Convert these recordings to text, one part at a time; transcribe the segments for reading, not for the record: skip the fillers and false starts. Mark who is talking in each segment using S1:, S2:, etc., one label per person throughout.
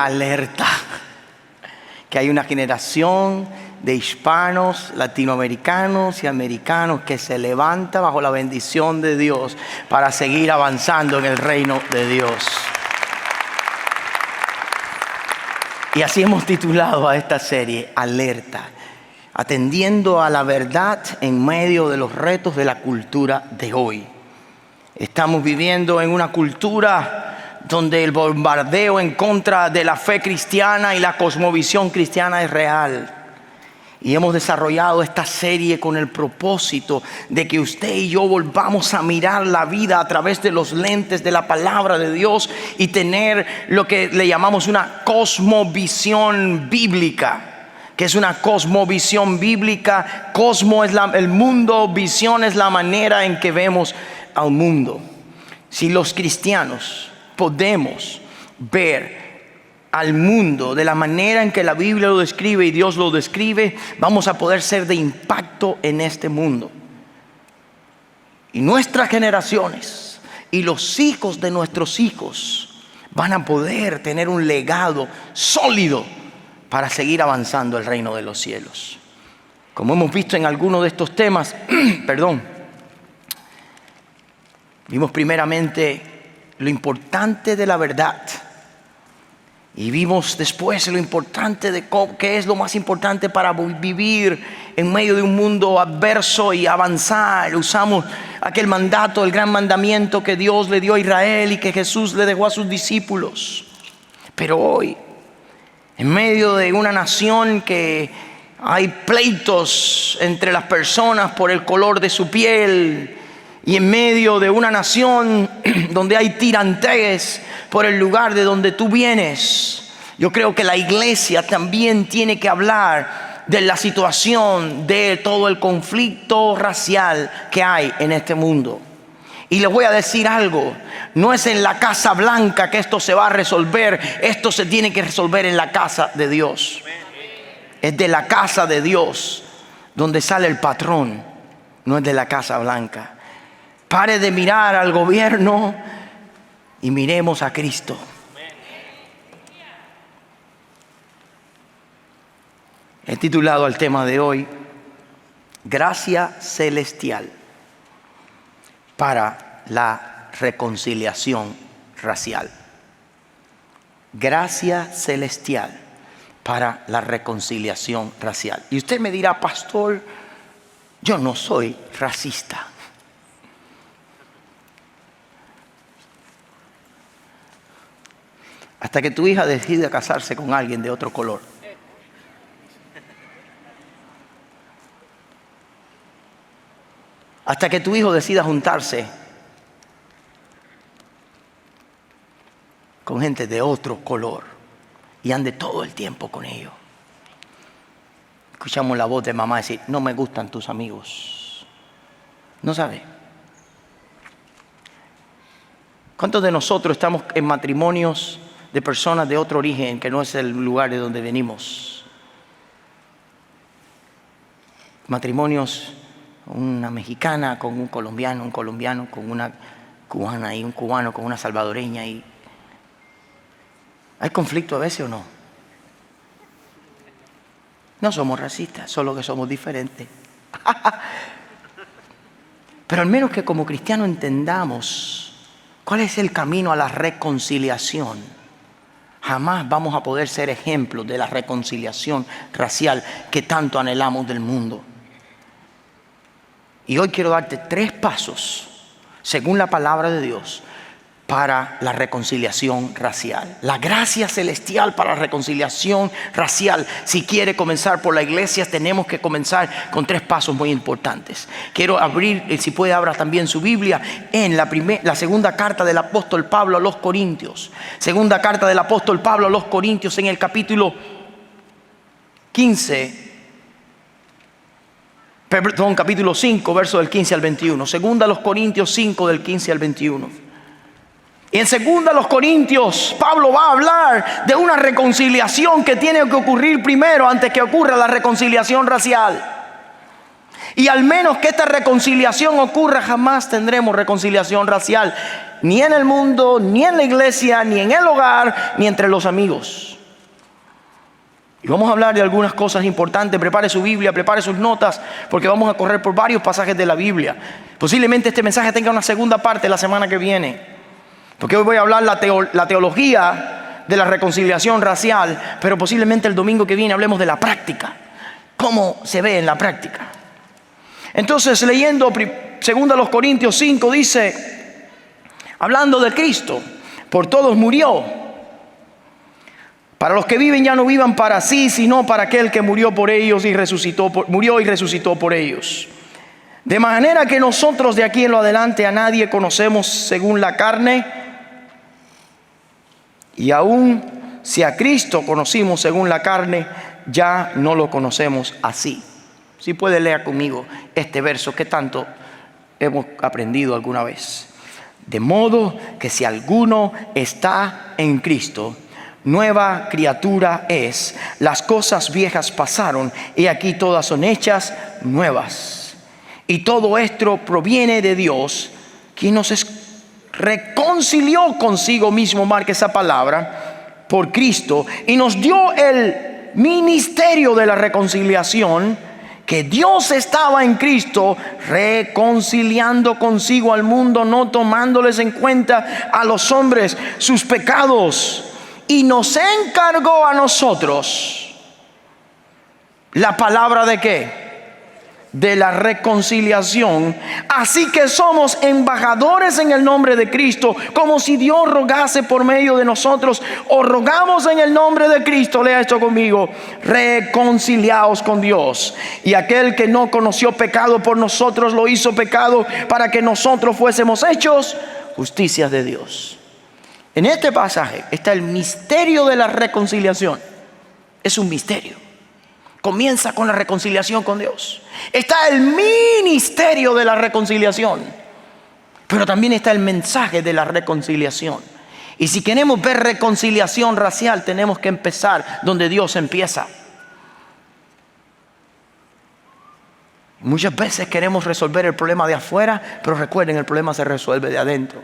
S1: alerta, que hay una generación de hispanos, latinoamericanos y americanos que se levanta bajo la bendición de Dios para seguir avanzando en el reino de Dios. Y así hemos titulado a esta serie, Alerta, atendiendo a la verdad en medio de los retos de la cultura de hoy. Estamos viviendo en una cultura donde el bombardeo en contra de la fe cristiana y la cosmovisión cristiana es real. Y hemos desarrollado esta serie con el propósito de que usted y yo volvamos a mirar la vida a través de los lentes de la palabra de Dios y tener lo que le llamamos una cosmovisión bíblica. ¿Qué es una cosmovisión bíblica? Cosmo es el mundo, visión es la manera en que vemos al mundo. Si los cristianos podemos ver al mundo de la manera en que la Biblia lo describe y Dios lo describe, vamos a poder ser de impacto en este mundo. Y nuestras generaciones y los hijos de nuestros hijos van a poder tener un legado sólido para seguir avanzando el reino de los cielos. Como hemos visto en algunos de estos temas, vimos primeramente lo importante de la verdad. Y vimos después lo importante de qué es lo más importante para vivir en medio de un mundo adverso y avanzar. Usamos aquel mandato, el gran mandamiento que Dios le dio a Israel y que Jesús le dejó a sus discípulos. Pero hoy, en medio de una nación que hay pleitos entre las personas por el color de su piel, y en medio de una nación donde hay tirantees por el lugar de donde tú vienes, yo creo que la iglesia también tiene que hablar de la situación de todo el conflicto racial que hay en este mundo. Y les voy a decir algo, no es en la Casa Blanca que esto se va a resolver, esto se tiene que resolver en la casa de Dios. Es de la casa de Dios donde sale el patrón, no es de la Casa Blanca. Pare de mirar al gobierno y miremos a Cristo. He titulado al tema de hoy, Gracia Celestial para la reconciliación racial. Gracia celestial para la reconciliación racial. Y usted me dirá, pastor, yo no soy racista. Hasta que tu hija decida casarse con alguien de otro color. Hasta que tu hijo decida juntarse con gente de otro color y ande todo el tiempo con ellos. Escuchamos la voz de mamá decir, no me gustan tus amigos. ¿No sabe? ¿Cuántos de nosotros estamos en matrimonios de personas de otro origen que no es el lugar de donde venimos? Matrimonios, una mexicana con un colombiano con una cubana y un cubano con una salvadoreña. Y ¿hay conflicto a veces o no? No somos racistas, solo que somos diferentes. Pero al menos que como cristianos entendamos cuál es el camino a la reconciliación. Jamás vamos a poder ser ejemplos de la reconciliación racial que tanto anhelamos del mundo. Y hoy quiero darte 3 pasos, según la palabra de Dios, para la reconciliación racial. La gracia celestial para la reconciliación racial. Si quiere comenzar por la iglesia, tenemos que comenzar con 3 pasos muy importantes. Quiero abrir, si puede, abra también su Biblia en la segunda carta del apóstol Pablo a los Corintios. Segunda carta del apóstol Pablo a los Corintios en el capítulo 5, verso del 15 al 21. Segunda a los Corintios 5, del 15 al 21. Y en segunda a los Corintios, Pablo va a hablar de una reconciliación que tiene que ocurrir primero antes que ocurra la reconciliación racial. Y al menos que esta reconciliación ocurra, jamás tendremos reconciliación racial, ni en el mundo, ni en la iglesia, ni en el hogar, ni entre los amigos. Y vamos a hablar de algunas cosas importantes. Prepare su Biblia, prepare sus notas, porque vamos a correr por varios pasajes de la Biblia. Posiblemente este mensaje tenga una segunda parte la semana que viene, porque hoy voy a hablar la teología de la reconciliación racial, pero posiblemente el domingo que viene hablemos de la práctica, cómo se ve en la práctica. Entonces, leyendo 2 Corintios 5, dice, hablando de Cristo, por todos murió. Para los que viven ya no vivan para sí, sino para aquel que murió por ellos y murió y resucitó por ellos. De manera que nosotros de aquí en lo adelante a nadie conocemos según la carne, y aun si a Cristo conocimos según la carne, ya no lo conocemos así. Si puede leer conmigo este verso que tanto hemos aprendido alguna vez. De modo que si alguno está en Cristo, nueva criatura es. Las cosas viejas pasaron y aquí todas son hechas nuevas. Y todo esto proviene de Dios, quien nos reconcilió consigo mismo, marque esa palabra, por Cristo, y nos dio el ministerio de la reconciliación, que Dios estaba en Cristo reconciliando consigo al mundo, no tomándoles en cuenta a los hombres sus pecados, y nos encargó a nosotros la palabra de ¿qué? De la reconciliación. Así que somos embajadores en el nombre de Cristo, como si Dios rogase por medio de nosotros. Os rogamos en el nombre de Cristo, lea esto conmigo, reconciliaos con Dios. Y aquel que no conoció pecado por nosotros lo hizo pecado para que nosotros fuésemos hechos justicia de Dios. En este pasaje está el misterio de la reconciliación. Es un misterio. Comienza con la reconciliación con Dios. Está el ministerio de la reconciliación, pero también está el mensaje de la reconciliación. Y si queremos ver reconciliación racial, tenemos que empezar donde Dios empieza. Muchas veces queremos resolver el problema de afuera, pero recuerden, el problema se resuelve de adentro.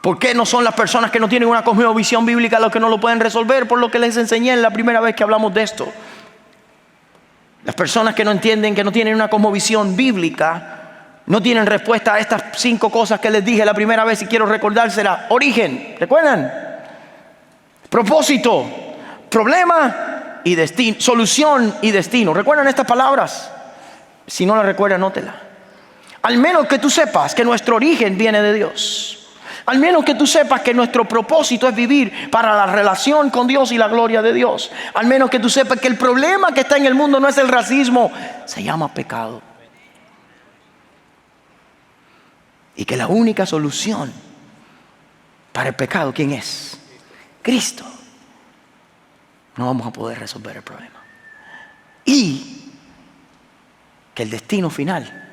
S1: ¿Por qué no son las personas que no tienen una cosmovisión bíblica los que no lo pueden resolver? Por lo que les enseñé en la primera vez que hablamos de esto. Las personas que no entienden, que no tienen una cosmovisión bíblica, no tienen respuesta a estas 5 cosas que les dije la primera vez, y quiero recordárselas. Origen, ¿recuerdan? Propósito, problema y destino, solución y destino. ¿Recuerdan estas palabras? Si no las recuerda, anótela. Al menos que tú sepas que nuestro origen viene de Dios. Al menos que tú sepas que nuestro propósito es vivir para la relación con Dios y la gloria de Dios. Al menos que tú sepas que el problema que está en el mundo no es el racismo, se llama pecado. Y que la única solución para el pecado, ¿quién es? Cristo. No vamos a poder resolver el problema. Y que el destino final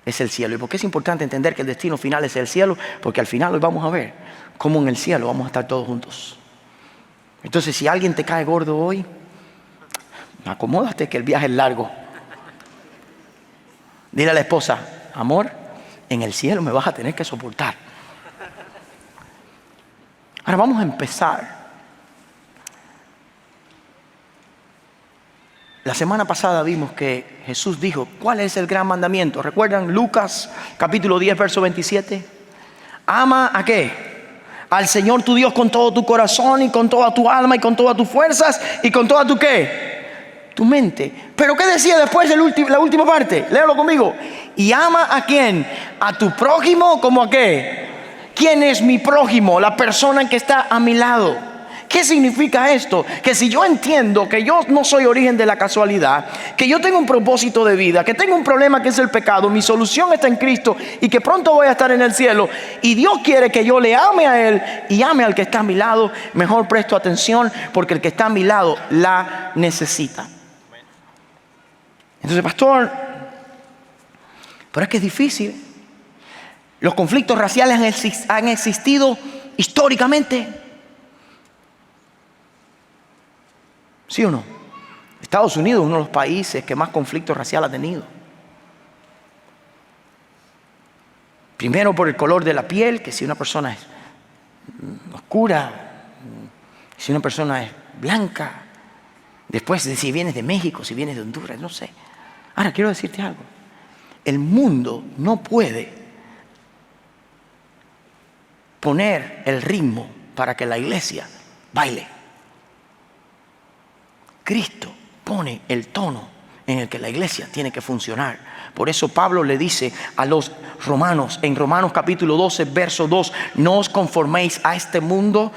S1: es el cielo. ¿Y por qué es importante entender que el destino final es el cielo? Porque al final hoy vamos a ver cómo en el cielo vamos a estar todos juntos. Entonces, si alguien te cae gordo hoy, acomódate que el viaje es largo. Dile a la esposa, amor, en el cielo me vas a tener que soportar. Ahora vamos a empezar. La semana pasada vimos que Jesús dijo, ¿cuál es el gran mandamiento? ¿Recuerdan Lucas capítulo 10 verso 27? Ama ¿a qué? Al Señor tu Dios con todo tu corazón y con toda tu alma y con todas tus fuerzas y con toda tu ¿qué? Tu mente. Pero ¿qué decía después la última parte? Léalo conmigo. ¿Y ama a quién? A tu prójimo como a qué. ¿Quién es mi prójimo? La persona que está a mi lado. ¿Qué significa esto? Que si yo entiendo que yo no soy origen de la casualidad, que yo tengo un propósito de vida, que tengo un problema que es el pecado, mi solución está en Cristo y que pronto voy a estar en el cielo, y Dios quiere que yo le ame a Él y ame al que está a mi lado, mejor presto atención, porque el que está a mi lado la necesita. Entonces, pastor, pero es que es difícil. Los conflictos raciales han existido históricamente. ¿Sí o no? Estados Unidos es uno de los países que más conflicto racial ha tenido. Primero por el color de la piel, que si una persona es oscura, si una persona es blanca. Después de si vienes de México, si vienes de Honduras, no sé. Ahora quiero decirte algo. El mundo no puede poner el ritmo para que la iglesia baile. Cristo pone el tono en el que la iglesia tiene que funcionar. Por eso Pablo le dice a los romanos, en Romanos capítulo 12, verso 2, no os conforméis a este mundo,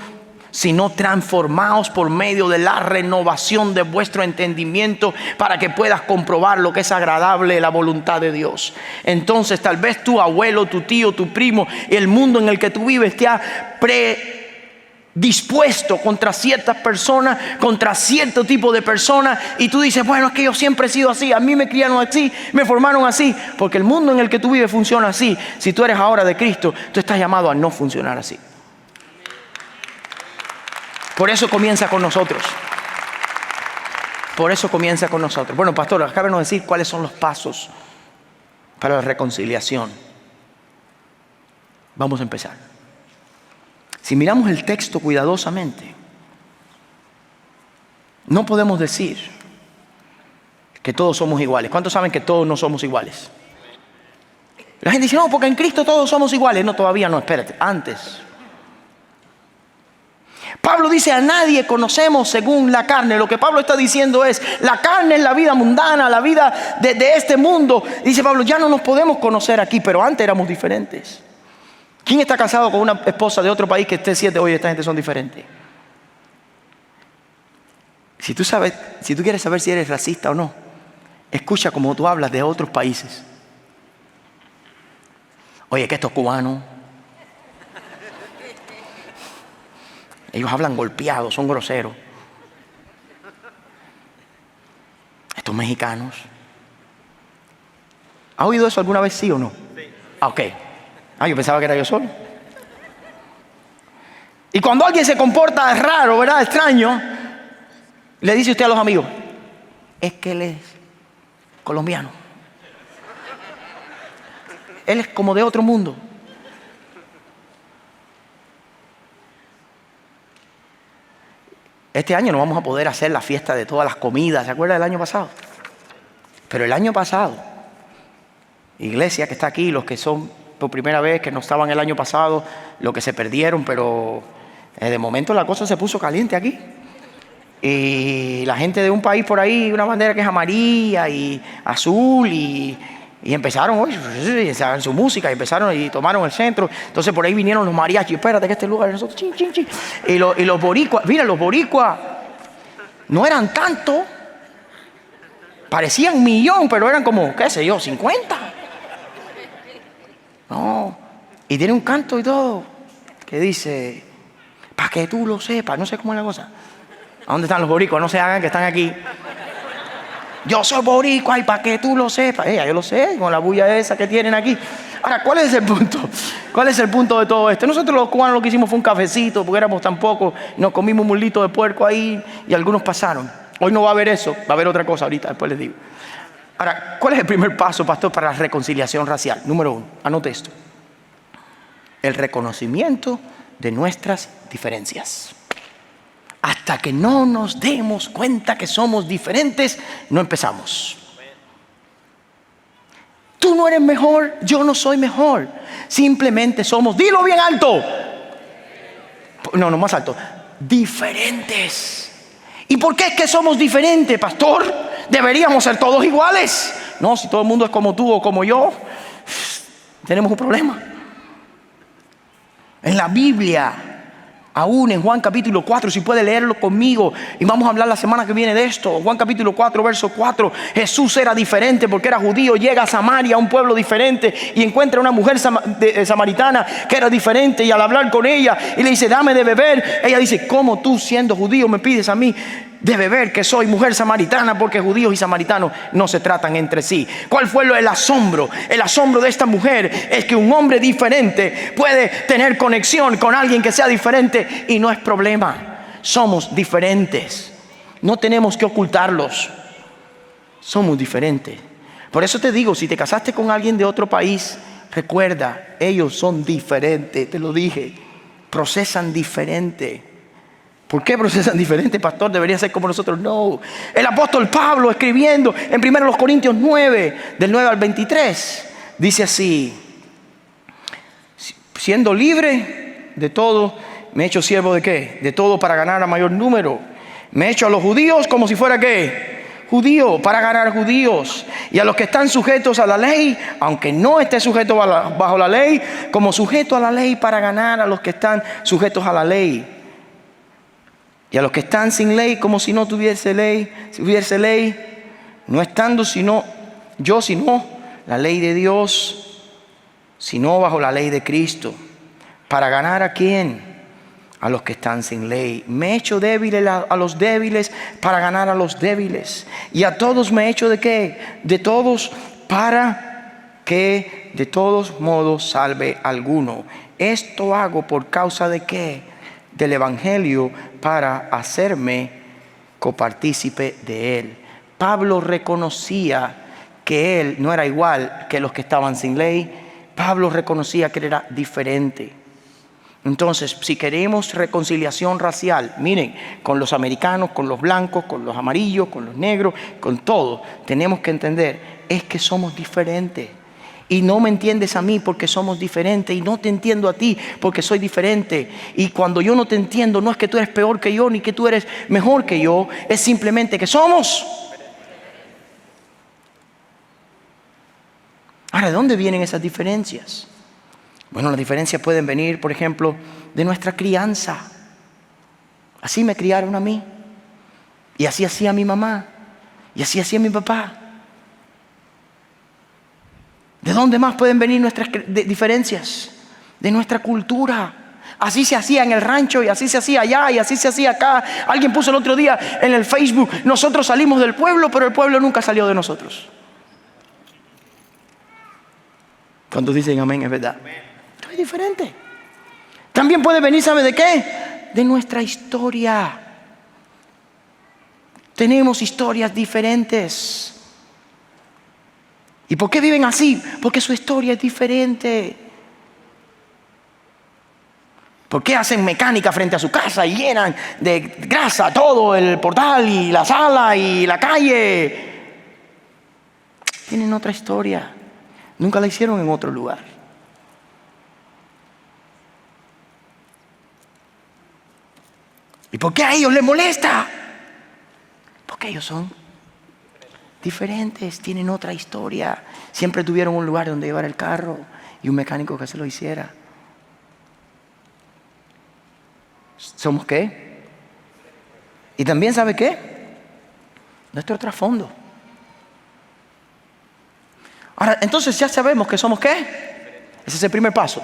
S1: sino transformaos por medio de la renovación de vuestro entendimiento para que puedas comprobar lo que es agradable, la voluntad de Dios. Entonces tal vez tu abuelo, tu tío, tu primo, el mundo en el que tú vives te ha predispuesto contra ciertas personas, contra cierto tipo de personas, y tú dices, bueno, es que yo siempre he sido así, a mí me criaron así, me formaron así, porque el mundo en el que tú vives funciona así. Si tú eres ahora de Cristo, tú estás llamado a no funcionar así. Por eso comienza con nosotros. Por eso comienza con nosotros. Bueno, pastor, acábenos de decir cuáles son los pasos para la reconciliación. Vamos a empezar. Si miramos el texto cuidadosamente, no podemos decir que todos somos iguales. ¿Cuántos saben que todos no somos iguales? La gente dice, no, porque en Cristo todos somos iguales. No, todavía no, espérate, antes. Pablo dice, a nadie conocemos según la carne. Lo que Pablo está diciendo es, la carne es la vida mundana, la vida de este mundo. Dice Pablo, ya no nos podemos conocer aquí, pero antes éramos diferentes. ¿Quién está casado con una esposa de otro país que esté 7? Oye, esta gente son diferentes. Si tú quieres saber si eres racista o no, escucha cómo tú hablas de otros países. Oye, que estos cubanos, ellos hablan golpeados, son groseros. Estos mexicanos. ¿Ha oído eso alguna vez, sí o no? Sí. Ok. Yo pensaba que era yo solo. Y cuando alguien se comporta raro, ¿verdad? Extraño, le dice usted a los amigos, es que él es colombiano. Él es como de otro mundo. Este año no vamos a poder hacer la fiesta de todas las comidas. ¿Se acuerda del año pasado? Pero el año pasado, iglesia que está aquí, los que son por primera vez, que no estaban el año pasado, los que se perdieron, pero de momento la cosa se puso caliente aquí. Y la gente de un país por ahí, una bandera que es amarilla y azul, y empezaron hoy, su música, y empezaron y tomaron el centro. Entonces por ahí vinieron los mariachis, espérate que este lugar es nosotros, chin, chin, chin. Y los boricuas, mira, los boricuas no eran tanto, parecían 1,000,000, pero eran como, qué sé yo, 50. No, y tiene un canto y todo que dice, para que tú lo sepas, no sé cómo es la cosa. ¿A dónde están los boricuas? No se hagan que están aquí. Yo soy boricua y para que tú lo sepas. Yo lo sé, con la bulla esa que tienen aquí. Ahora, ¿cuál es el punto? ¿Cuál es el punto de todo esto? Nosotros los cubanos lo que hicimos fue un cafecito, porque éramos tan pocos, nos comimos un mulito de puerco ahí y algunos pasaron. Hoy no va a haber eso, va a haber otra cosa ahorita, después les digo. Ahora, ¿cuál es el primer paso, pastor, para la reconciliación racial? Número 1, anote esto. El reconocimiento de nuestras diferencias. Hasta que no nos demos cuenta que somos diferentes, no empezamos. Tú no eres mejor, yo no soy mejor. Simplemente somos, dilo bien alto. No, más alto. Diferentes. ¿Y por qué es que somos diferentes, pastor? ¿Deberíamos ser todos iguales? No, si todo el mundo es como tú o como yo, tenemos un problema. En la Biblia, aún en Juan capítulo 4, si puede leerlo conmigo, y vamos a hablar la semana que viene de esto. Juan capítulo 4, verso 4. Jesús era diferente porque era judío, llega a Samaria, un pueblo diferente, y encuentra una mujer samaritana que era diferente, y al hablar con ella y le dice, dame de beber, ella dice, ¿cómo tú siendo judío me pides a mí de beber, que soy mujer samaritana? Porque judíos y samaritanos no se tratan entre sí. ¿Cuál fue el asombro? El asombro de esta mujer es que un hombre diferente puede tener conexión con alguien que sea diferente, y no es problema. Somos diferentes, no tenemos que ocultarlos. Somos diferentes. Por eso te digo, si te casaste con alguien de otro país, Recuerda, ellos son diferentes, te lo dije, procesan diferente. ¿Por qué procesan diferente, pastor? Debería ser como nosotros. No. El apóstol Pablo, escribiendo en 1 Corintios 9, del 9 al 23, dice así: siendo libre de todo, me he hecho siervo ¿de qué? De todo para ganar a mayor número. Me he hecho a los judíos como si fuera ¿qué? Judío, para ganar judíos. Y a los que están sujetos a la ley, aunque no esté sujeto bajo la ley, como sujeto a la ley para ganar a los que están sujetos a la ley. Y a los que están sin ley, como si no tuviese ley, si hubiese ley, no estando sino la ley de Dios, sino bajo la ley de Cristo. ¿Para ganar a quién? A los que están sin ley. Me he hecho débil a los débiles para ganar a los débiles. Y a todos me he hecho ¿de qué? De todos, para que de todos modos salve a alguno. Esto hago por causa ¿de qué? Del evangelio, para hacerme copartícipe de él. Pablo reconocía que él no era igual que los que estaban sin ley. Pablo reconocía que él era diferente. Entonces, si queremos reconciliación racial, miren, con los americanos, con los blancos, con los amarillos, con los negros, con todo, tenemos que entender, es que somos diferentes. Y no me entiendes a mí porque somos diferentes, y no te entiendo a ti porque soy diferente. Y cuando yo no te entiendo, no es que tú eres peor que yo, ni que tú eres mejor que yo, es simplemente que somos. Ahora, ¿de dónde vienen esas diferencias? Bueno, las diferencias pueden venir, por ejemplo, de nuestra crianza. Así me criaron a mí, y así hacía mi mamá, y así hacía mi papá. ¿De dónde más pueden venir nuestras diferencias? De nuestra cultura. Así se hacía en el rancho, y así se hacía allá, y así se hacía acá. Alguien puso el otro día en el Facebook: nosotros salimos del pueblo, pero el pueblo nunca salió de nosotros. ¿Cuántos dicen amén? Es verdad. Esto es diferente. También puede venir, ¿sabe de qué? De nuestra historia. Tenemos historias diferentes. ¿Y por qué viven así? Porque su historia es diferente. ¿Por qué hacen mecánica frente a su casa y llenan de grasa todo el portal y la sala y la calle? Tienen otra historia. Nunca la hicieron en otro lugar. ¿Y por qué a ellos les molesta? Porque ellos son diferentes, tienen otra historia. Siempre tuvieron un lugar donde llevar el carro y un mecánico que se lo hiciera. ¿Somos qué? Y también, ¿sabe qué? Nuestro trasfondo. Ahora, entonces ya sabemos que somos ¿qué? Ese es el primer paso.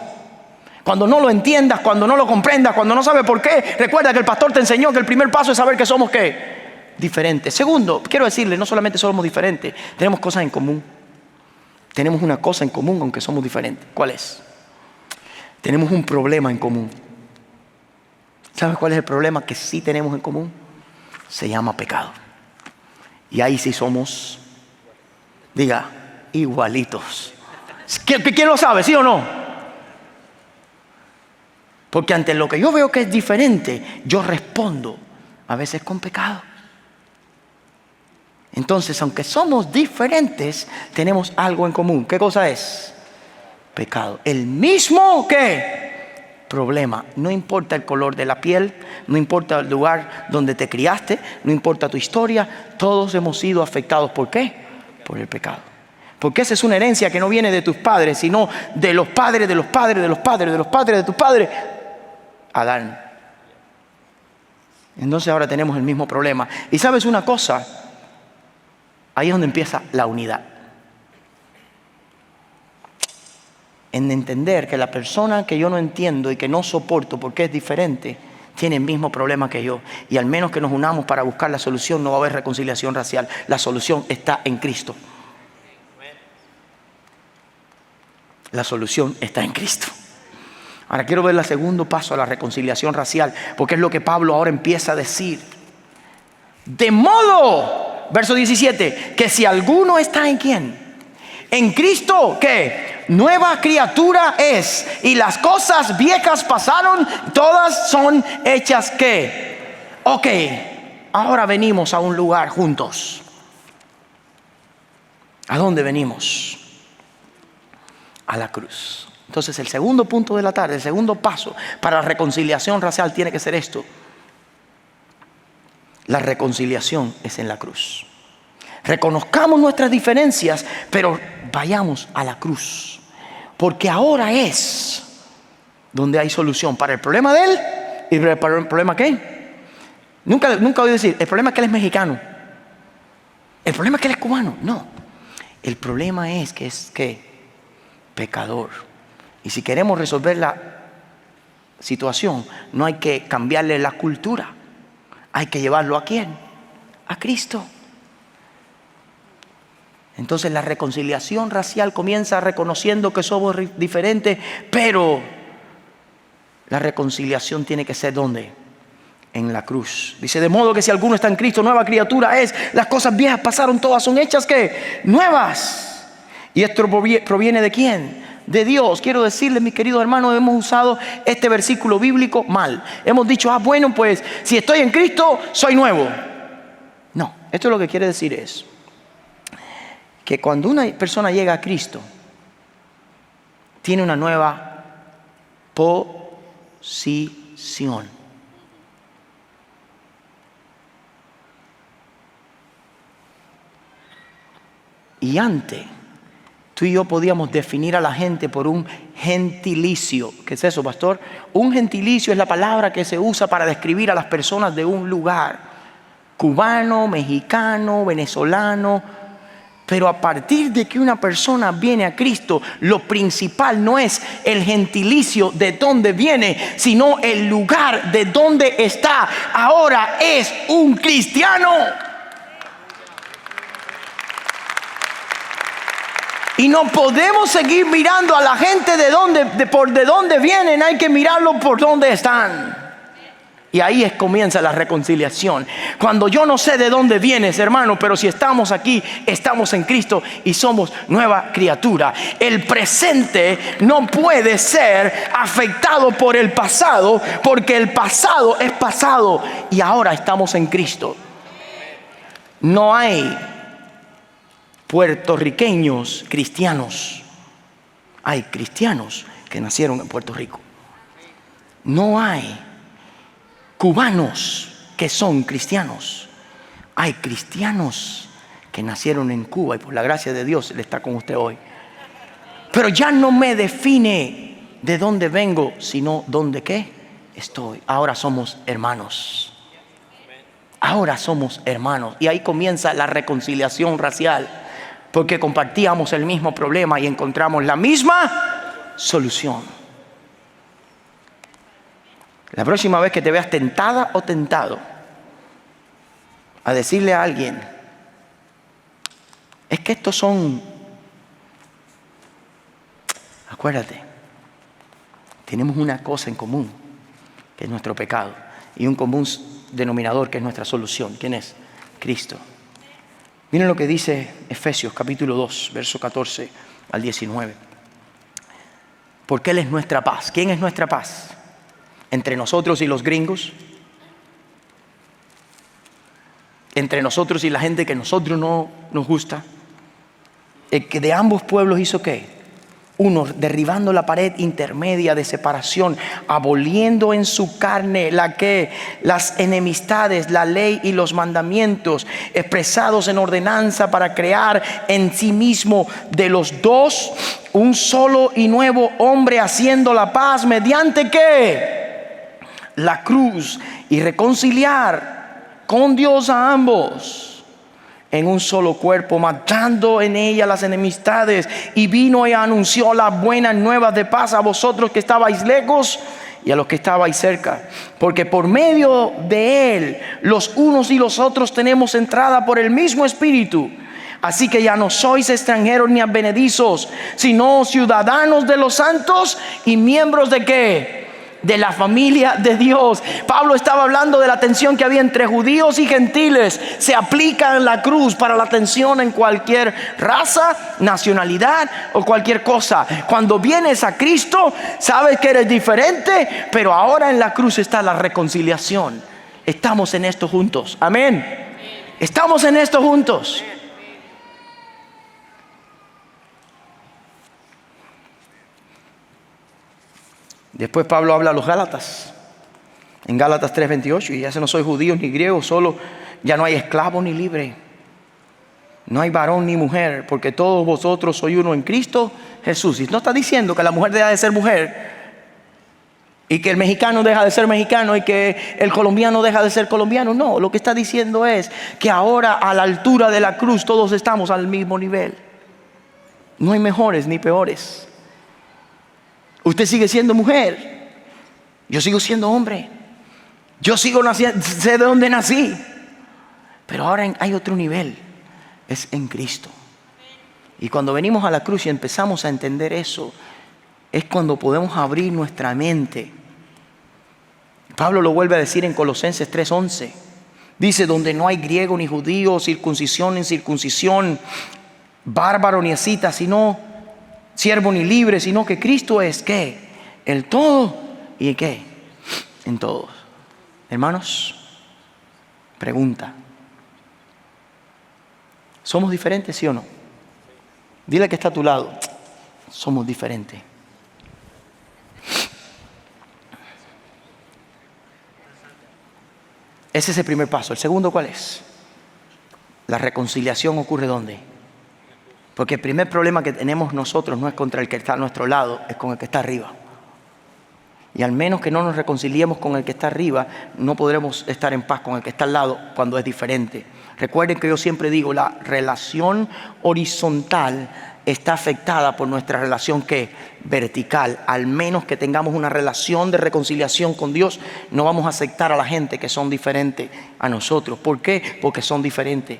S1: Cuando no lo entiendas, cuando no lo comprendas, cuando no sabes por qué, recuerda que el pastor te enseñó que el primer paso es saber que somos ¿qué? Diferentes. Segundo, quiero decirle, no solamente somos diferentes, tenemos cosas en común. Tenemos una cosa en común aunque somos diferentes. ¿Cuál es? Tenemos un problema en común. ¿Sabes cuál es el problema que sí tenemos en común? Se llama pecado. Y ahí sí somos, diga, igualitos. ¿Quién lo sabe? ¿Sí o no? Porque ante lo que yo veo que es diferente, yo respondo a veces con pecado. Entonces, aunque somos diferentes, tenemos algo en común. ¿Qué cosa es? Pecado. El mismo ¿qué? Problema. No importa el color de la piel, no importa el lugar donde te criaste, no importa tu historia, todos hemos sido afectados. ¿Por qué? Por el pecado. Porque esa es una herencia que no viene de tus padres, sino de los padres, de los padres, de los padres, de los padres, de tus padres. Adán. Entonces ahora tenemos el mismo problema. Y ¿sabes una cosa? Ahí es donde empieza la unidad. En entender que la persona que yo no entiendo y que no soporto porque es diferente, tiene el mismo problema que yo. Y al menos que nos unamos para buscar la solución, no va a haber reconciliación racial. La solución está en Cristo. La solución está en Cristo. Ahora quiero ver el segundo paso a la reconciliación racial, porque es lo que Pablo ahora empieza a decir. De modo, verso 17, que si alguno está en ¿quién? En Cristo, ¿qué? Nueva criatura es, y las cosas viejas pasaron, todas son hechas ¿qué? Ok, ahora venimos a un lugar juntos. ¿A dónde venimos? A la cruz. Entonces el segundo punto de la tarde, el segundo paso para la reconciliación racial tiene que ser esto. La reconciliación es en la cruz. Reconozcamos nuestras diferencias, pero vayamos a la cruz. Porque ahora es donde hay solución para el problema de él y para el problema ¿qué? Nunca oí decir, el problema es que él es mexicano. El problema es que él es cubano. No. El problema es que es ¿qué? Pecador. Y si queremos resolver la situación, no hay que cambiarle la cultura. Hay que llevarlo ¿a quién? A Cristo. Entonces la reconciliación racial comienza reconociendo que somos diferentes, pero la reconciliación tiene que ser ¿dónde? En la cruz. Dice, de modo que si alguno está en Cristo, nueva criatura es. Las cosas viejas pasaron, todas son hechas ¿qué? Nuevas. ¿Y esto proviene de quién? De Dios. Quiero decirles, mis queridos hermanos, hemos usado este versículo bíblico mal. Hemos dicho, bueno, pues si estoy en Cristo, soy nuevo. No, esto lo que quiere decir es que cuando una persona llega a Cristo, tiene una nueva posición. Y antes, tú y yo podíamos definir a la gente por un gentilicio. ¿Qué es eso, pastor? Un gentilicio es la palabra que se usa para describir a las personas de un lugar. Cubano, mexicano, venezolano. Pero a partir de que una persona viene a Cristo, lo principal no es el gentilicio de dónde viene, sino el lugar de dónde está. Ahora es un cristiano. Y no podemos seguir mirando a la gente de dónde vienen, hay que mirarlo por dónde están. Y ahí comienza la reconciliación. Cuando yo no sé de dónde vienes, hermano, pero si estamos aquí, estamos en Cristo y somos nueva criatura. El presente no puede ser afectado por el pasado, porque el pasado es pasado y ahora estamos en Cristo. No hay puertorriqueños cristianos. Hay cristianos que nacieron en Puerto Rico. No hay cubanos que son cristianos. Hay cristianos que nacieron en Cuba y por la gracia de Dios Él está con usted hoy. Pero ya no me define de dónde vengo, sino dónde ¿qué? Estoy. Ahora somos hermanos. Ahora somos hermanos. Y ahí comienza la reconciliación racial, porque compartíamos el mismo problema y encontramos la misma solución. La próxima vez que te veas tentada o tentado a decirle a alguien, es que estos son, acuérdate, tenemos una cosa en común, que es nuestro pecado, y un común denominador que es nuestra solución. ¿Quién es? Cristo. Miren lo que dice Efesios capítulo 2, verso 14 al 19. Porque Él es nuestra paz. ¿Quién es nuestra paz? Entre nosotros y los gringos, entre nosotros y la gente que a nosotros no nos gusta. El que de ambos pueblos hizo ¿qué? Uno, derribando la pared intermedia de separación, aboliendo en su carne las enemistades, la ley y los mandamientos expresados en ordenanza, para crear en sí mismo de los dos un solo y nuevo hombre, haciendo la paz mediante ¿qué? La cruz, y reconciliar con Dios a ambos en un solo cuerpo, matando en ella las enemistades, y vino y anunció las buenas nuevas de paz a vosotros que estabais lejos y a los que estabais cerca, porque por medio de Él los unos y los otros tenemos entrada por el mismo Espíritu. Así que ya no sois extranjeros ni advenedizos, sino ciudadanos de los santos y miembros de ¿qué? de la familia de Dios. Pablo estaba hablando de la tensión que había entre judíos y gentiles. Se aplica en la cruz para la tensión en cualquier raza, nacionalidad o cualquier cosa. Cuando vienes a Cristo, sabes que eres diferente, pero ahora en la cruz está la reconciliación. Estamos en esto juntos. Amén. Estamos en esto juntos. Después Pablo habla a los Gálatas, en Gálatas 3:28, y ya no soy judío ni griego, solo ya no hay esclavo ni libre, no hay varón ni mujer, porque todos vosotros sois uno en Cristo Jesús. Y no está diciendo que la mujer deja de ser mujer, y que el mexicano deja de ser mexicano, y que el colombiano deja de ser colombiano. No, lo que está diciendo es que ahora a la altura de la cruz todos estamos al mismo nivel. No hay mejores ni peores. Usted sigue siendo mujer, yo sigo siendo hombre, yo sigo naciendo, sé de dónde nací, pero ahora hay otro nivel, es en Cristo. Y cuando venimos a la cruz y empezamos a entender eso, es cuando podemos abrir nuestra mente. Pablo lo vuelve a decir en Colosenses 3:11, dice: donde no hay griego ni judío, circuncisión ni incircuncisión, bárbaro ni escita, sino siervo ni libre, sino que Cristo es ¿qué? El todo y ¿qué? En todos. Hermanos, pregunta: ¿somos diferentes, sí o no? Dile que está a tu lado: somos diferentes. Ese es el primer paso. ¿El segundo cuál es? La reconciliación ocurre ¿dónde? Porque el primer problema que tenemos nosotros no es contra el que está a nuestro lado, es con el que está arriba. Y al menos que no nos reconciliemos con el que está arriba, no podremos estar en paz con el que está al lado cuando es diferente. Recuerden que yo siempre digo, la relación horizontal está afectada por nuestra relación ¿qué? Vertical. Al menos que tengamos una relación de reconciliación con Dios, no vamos a aceptar a la gente que son diferentes a nosotros. ¿Por qué? Porque son diferentes.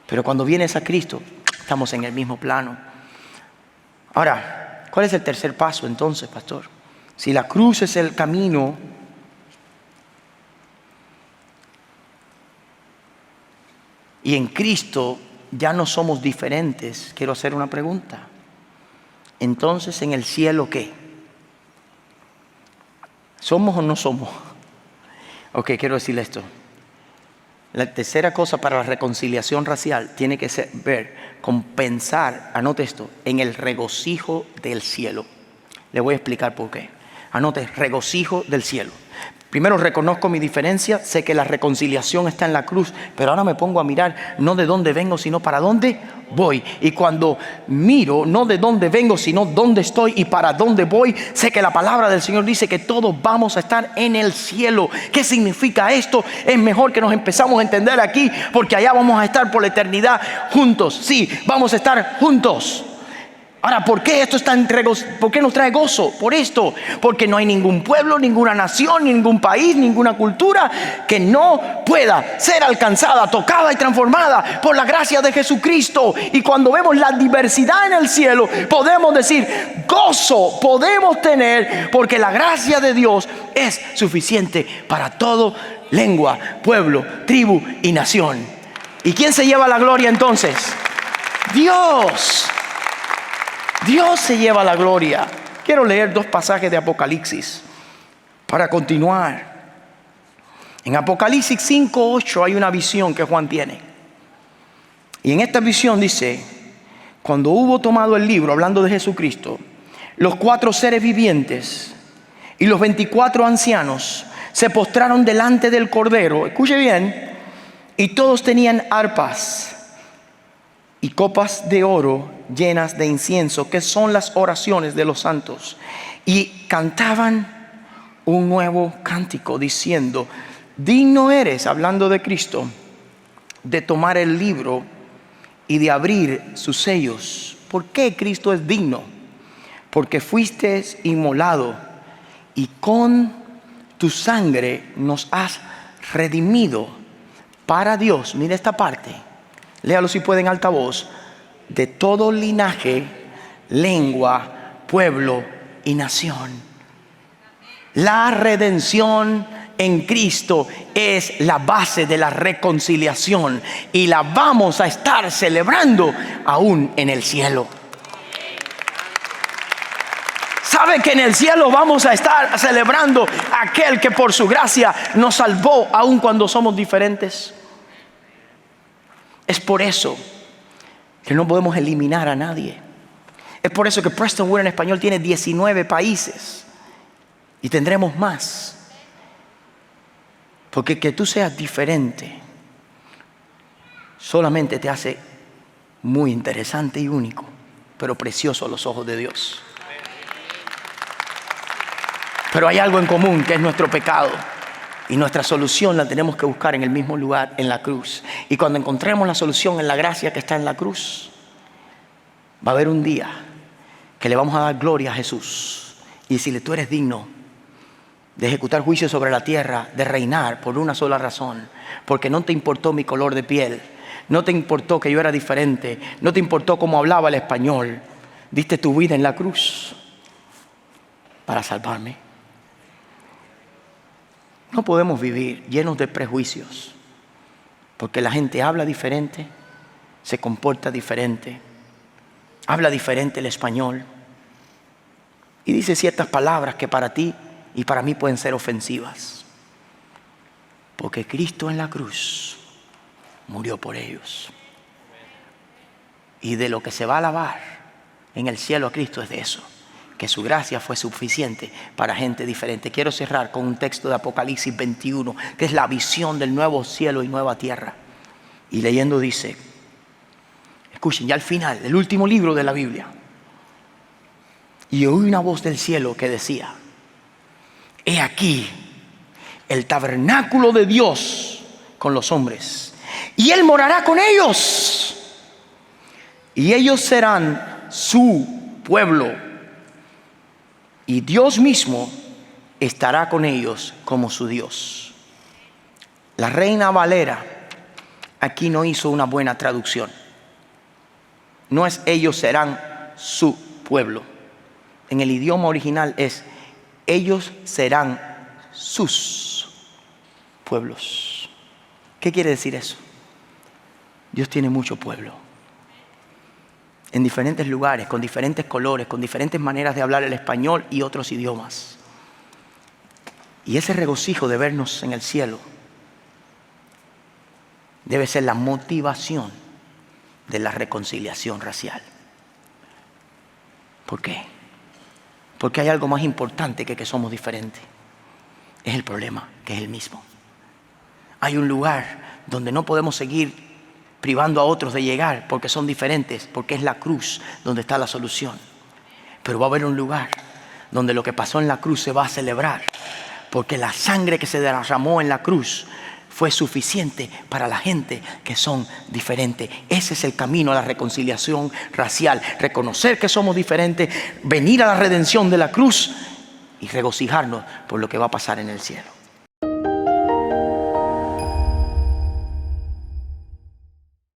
S1: Pero cuando vienes a Cristo, estamos en el mismo plano. Ahora, ¿cuál es el tercer paso entonces, pastor? Si la cruz es el camino, y en Cristo ya no somos diferentes, quiero hacer una pregunta. Entonces, ¿en el cielo qué? ¿Somos o no somos? Ok, quiero decirle esto. La tercera cosa para la reconciliación racial tiene que compensar, anote esto, en el regocijo del cielo. Le voy a explicar por qué. Anote, regocijo del cielo. Primero reconozco mi diferencia, sé que la reconciliación está en la cruz, pero ahora me pongo a mirar no de dónde vengo, sino para dónde voy. Y cuando miro no de dónde vengo, sino dónde estoy y para dónde voy, sé que la palabra del Señor dice que todos vamos a estar en el cielo. ¿Qué significa esto? Es mejor que nos empezamos a entender aquí, porque allá vamos a estar por la eternidad juntos. Sí, vamos a estar juntos. Ahora, ¿por qué esto está ¿por qué nos trae gozo? Por esto, porque no hay ningún pueblo, ninguna nación, ningún país, ninguna cultura que no pueda ser alcanzada, tocada y transformada por la gracia de Jesucristo. Y cuando vemos la diversidad en el cielo, podemos decir, gozo podemos tener, porque la gracia de Dios es suficiente para todo lengua, pueblo, tribu y nación. ¿Y quién se lleva la gloria entonces? Dios. Dios se lleva la gloria. Quiero leer 2 pasajes de Apocalipsis para continuar. En Apocalipsis 5:8 hay una visión que Juan tiene. Y en esta visión dice: cuando hubo tomado el libro, hablando de Jesucristo, los 4 seres vivientes y los 24 ancianos se postraron delante del Cordero. Escuche bien. Y todos tenían arpas y copas de oro llenas de incienso, que son las oraciones de los santos, y cantaban un nuevo cántico diciendo: digno eres, hablando de Cristo, de tomar el libro y de abrir sus sellos. ¿Por qué Cristo es digno? Porque fuiste inmolado y con tu sangre nos has redimido para Dios. Mira esta parte, léalo si puede en alta voz: de todo linaje, lengua, pueblo y nación. La redención en Cristo es la base de la reconciliación y la vamos a estar celebrando aún en el cielo. ¿Sabe que en el cielo vamos a estar celebrando a aquel que por su gracia nos salvó aún cuando somos diferentes? Es por eso que no podemos eliminar a nadie. Es por eso que Prestonwood en español tiene 19 países y tendremos más. Porque que tú seas diferente solamente te hace muy interesante y único, pero precioso a los ojos de Dios. Pero hay algo en común, que es nuestro pecado. Y nuestra solución la tenemos que buscar en el mismo lugar, en la cruz. Y cuando encontremos la solución en la gracia que está en la cruz, va a haber un día que le vamos a dar gloria a Jesús y decirle: tú eres digno de ejecutar juicio sobre la tierra, de reinar por una sola razón, porque no te importó mi color de piel, no te importó que yo era diferente, no te importó cómo hablaba el español, diste tu vida en la cruz para salvarme. No podemos vivir llenos de prejuicios, porque la gente habla diferente, se comporta diferente, habla diferente el español y dice ciertas palabras que para ti y para mí pueden ser ofensivas, porque Cristo en la cruz murió por ellos. Y de lo que se va a alabar en el cielo a Cristo es de eso, que su gracia fue suficiente para gente diferente. Quiero cerrar con un texto de Apocalipsis 21, que es la visión del nuevo cielo y nueva tierra. Y leyendo dice, escuchen, ya al final, el último libro de la Biblia: y oí una voz del cielo que decía: he aquí el tabernáculo de Dios con los hombres, y Él morará con ellos, y ellos serán su pueblo, y Dios mismo estará con ellos como su Dios. La Reina Valera aquí no hizo una buena traducción. No es ellos serán su pueblo. En el idioma original es ellos serán sus pueblos. ¿Qué quiere decir eso? Dios tiene mucho pueblo, en diferentes lugares, con diferentes colores, con diferentes maneras de hablar el español y otros idiomas. Y ese regocijo de vernos en el cielo debe ser la motivación de la reconciliación racial. ¿Por qué? Porque hay algo más importante que somos diferentes. Es el problema, que es el mismo. Hay un lugar donde no podemos seguir privando a otros de llegar porque son diferentes, porque es la cruz donde está la solución. Pero va a haber un lugar donde lo que pasó en la cruz se va a celebrar, porque la sangre que se derramó en la cruz fue suficiente para la gente que son diferentes. Ese es el camino a la reconciliación racial: reconocer que somos diferentes, venir a la redención de la cruz y regocijarnos por lo que va a pasar en el cielo.